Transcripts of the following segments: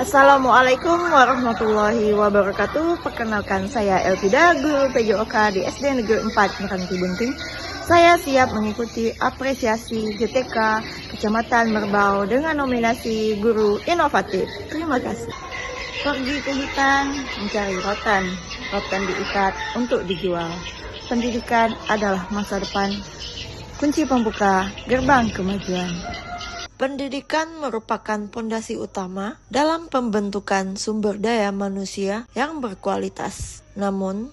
Assalamualaikum warahmatullahi wabarakatuh. Perkenalkan, saya Elvida, guru PJOK di SD Negeri 4 Meranti Bunting. Saya siap mengikuti apresiasi GTK Kecamatan Merbau dengan nominasi Guru Inovatif. Terima kasih. Pergi ke hutan mencari rotan. Rotan diikat untuk dijual. Pendidikan adalah masa depan. Kunci pembuka gerbang kemajuan. Pendidikan merupakan pondasi utama dalam pembentukan sumber daya manusia yang berkualitas. Namun,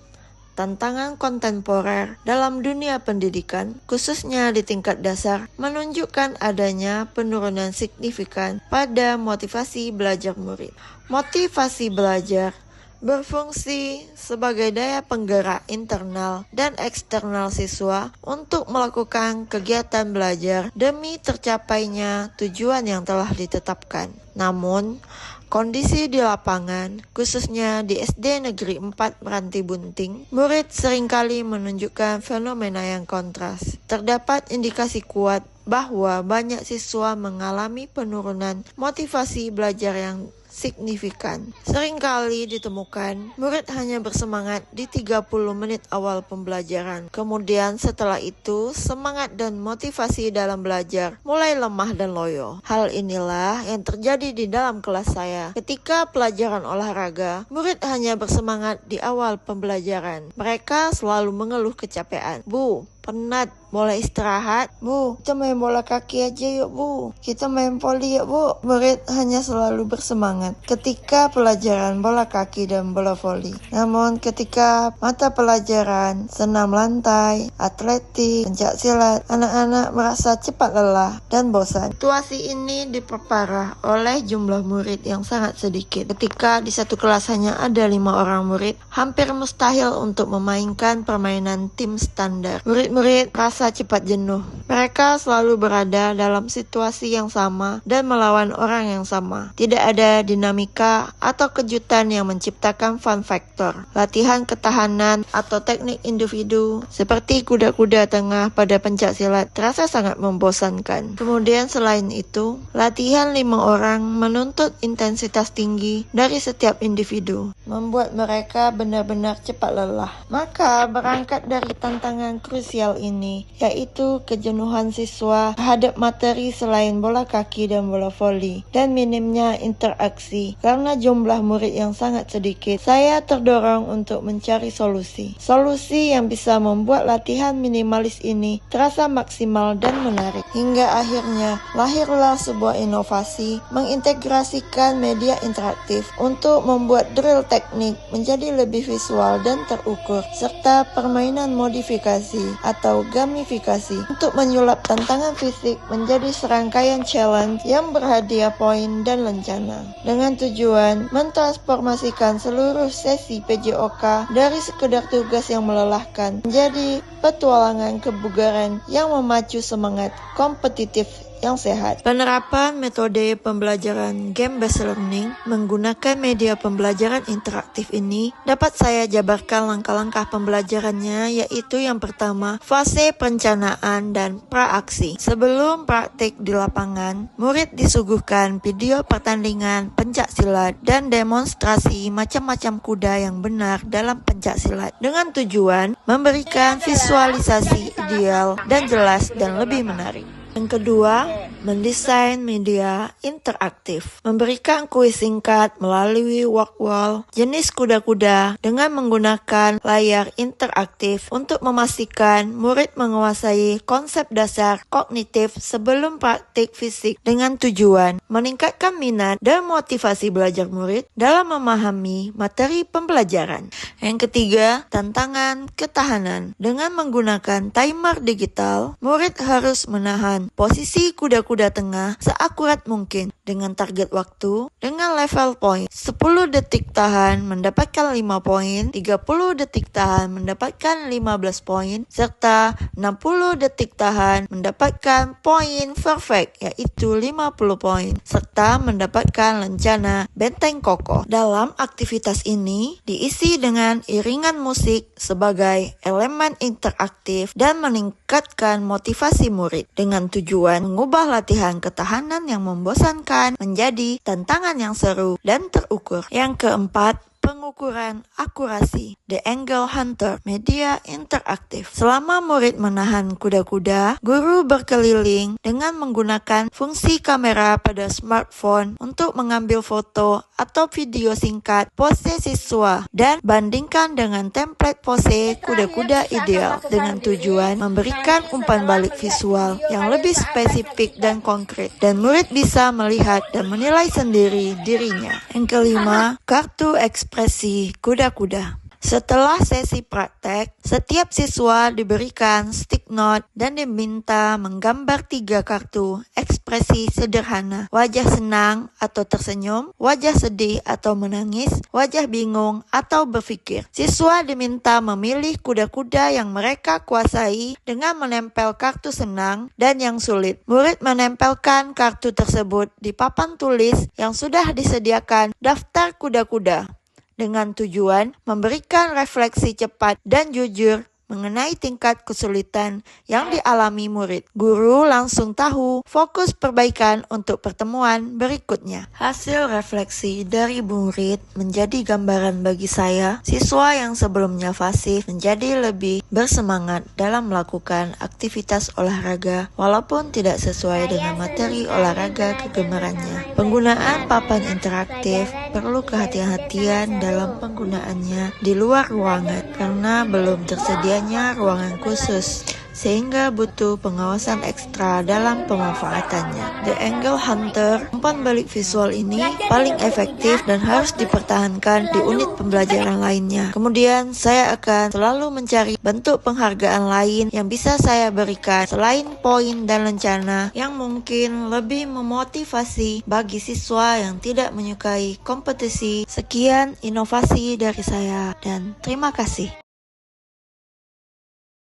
tantangan kontemporer dalam dunia pendidikan, khususnya di tingkat dasar, menunjukkan adanya penurunan signifikan pada motivasi belajar murid. Motivasi belajar berfungsi sebagai daya penggerak internal dan eksternal siswa untuk melakukan kegiatan belajar demi tercapainya tujuan yang telah ditetapkan. Namun, kondisi di lapangan, khususnya di SD Negeri 4 Meranti Bunting, murid seringkali menunjukkan fenomena yang kontras. Terdapat indikasi kuat bahwa banyak siswa mengalami penurunan motivasi belajar yang signifikan. Seringkali ditemukan murid hanya bersemangat di 30 menit awal pembelajaran. Kemudian setelah itu, semangat dan motivasi dalam belajar mulai lemah dan loyo. Hal inilah yang terjadi di dalam kelas saya. Ketika pelajaran olahraga, murid hanya bersemangat di awal pembelajaran. Mereka selalu mengeluh kecapean. Bu, penat, boleh istirahat? Bu, kita main bola kaki aja yuk bu. Kita main voli yuk bu. Murid hanya selalu bersemangat ketika pelajaran bola kaki dan bola voli. Namun ketika mata pelajaran senam lantai, atletik, pencak silat, anak-anak merasa cepat lelah dan bosan. Situasi ini diperparah oleh jumlah murid yang sangat sedikit. Ketika di satu kelas hanya ada 5 orang murid, hampir mustahil untuk memainkan permainan tim standar. Murid merasa cepat jenuh. Mereka selalu berada dalam situasi yang sama dan melawan orang yang sama. Tidak ada dinamika atau kejutan yang menciptakan fun factor. Latihan ketahanan atau teknik individu seperti kuda-kuda tengah pada pencak silat terasa sangat membosankan. Kemudian selain itu, latihan 5 orang menuntut intensitas tinggi dari setiap individu, membuat mereka benar-benar cepat lelah. Maka berangkat dari tantangan krusial ini, yaitu kejenuhan siswa terhadap materi selain bola kaki dan bola voli, dan minimnya interaksi karena jumlah murid yang sangat sedikit, saya terdorong untuk mencari solusi. Solusi yang bisa membuat latihan minimalis ini terasa maksimal dan menarik. Hingga akhirnya lahirlah sebuah inovasi mengintegrasikan media interaktif untuk membuat drill teknik menjadi lebih visual dan terukur, serta permainan modifikasi atau gamifikasi untuk menyulap tantangan fisik menjadi serangkaian challenge yang berhadiah poin dan lencana, dengan tujuan mentransformasikan seluruh sesi PJOK dari sekedar tugas yang melelahkan menjadi petualangan kebugaran yang memacu semangat kompetitif yang sehat. Penerapan metode pembelajaran game-based learning menggunakan media pembelajaran interaktif ini dapat saya jabarkan langkah-langkah pembelajarannya, yaitu yang pertama, fase perencanaan dan praaksi. Sebelum praktik di lapangan, murid disuguhkan video pertandingan pencak silat dan demonstrasi macam-macam kuda yang benar dalam pencak silat, dengan tujuan memberikan visualisasi ideal dan jelas dan lebih menarik. Yang kedua, mendesain media interaktif. Memberikan kuis singkat melalui walk-wall jenis kuda-kuda dengan menggunakan layar interaktif untuk memastikan murid menguasai konsep dasar kognitif sebelum praktik fisik, dengan tujuan meningkatkan minat dan motivasi belajar murid dalam memahami materi pembelajaran. Yang ketiga, tantangan ketahanan. Dengan menggunakan timer digital, murid harus menahan posisi kuda-kuda tengah seakurat mungkin dengan target waktu dengan level poin 10 detik tahan mendapatkan 5 poin, 30 detik tahan mendapatkan 15 poin, serta 60 detik tahan mendapatkan poin perfect yaitu 50 poin, serta mendapatkan lencana benteng kokoh. Dalam aktivitas ini diisi dengan iringan musik sebagai elemen interaktif dan meningkatkan motivasi murid dengan tujuan mengubah latihan latihan ketahanan yang membosankan menjadi tantangan yang seru dan terukur. Yang keempat, pengukuran akurasi, The Angle Hunter, media interaktif. Selama murid menahan kuda-kuda, guru berkeliling dengan menggunakan fungsi kamera pada smartphone untuk mengambil foto atau video singkat pose siswa dan bandingkan dengan template pose kuda-kuda ideal dengan tujuan memberikan umpan balik visual yang lebih spesifik dan konkret dan murid bisa melihat dan menilai sendiri dirinya. Yang kelima, kartu ekspresi kuda-kuda. Setelah sesi praktek, setiap siswa diberikan stick note dan diminta menggambar 3 kartu ekspresi sederhana. Wajah senang atau tersenyum, wajah sedih atau menangis, wajah bingung atau berpikir. Siswa diminta memilih kuda-kuda yang mereka kuasai dengan menempel kartu senang dan yang sulit. Murid menempelkan kartu tersebut di papan tulis yang sudah disediakan daftar kuda-kuda, dengan tujuan memberikan refleksi cepat dan jujur mengenai tingkat kesulitan yang dialami murid. Guru langsung tahu fokus perbaikan untuk pertemuan berikutnya. Hasil refleksi dari murid menjadi gambaran bagi saya, siswa yang sebelumnya fasih menjadi lebih bersemangat dalam melakukan aktivitas olahraga walaupun tidak sesuai dengan materi olahraga kegemarannya. Penggunaan papan interaktif perlu kehati-hatian dalam penggunaannya di luar ruangan karena belum tersedia ruangan khusus, sehingga butuh pengawasan ekstra dalam pemanfaatannya. The Angle Hunter, umpan balik visual ini paling efektif dan harus dipertahankan di unit pembelajaran lainnya. Kemudian saya akan selalu mencari bentuk penghargaan lain yang bisa saya berikan selain poin dan lencana yang mungkin lebih memotivasi bagi siswa yang tidak menyukai kompetisi. Sekian inovasi dari saya dan terima kasih.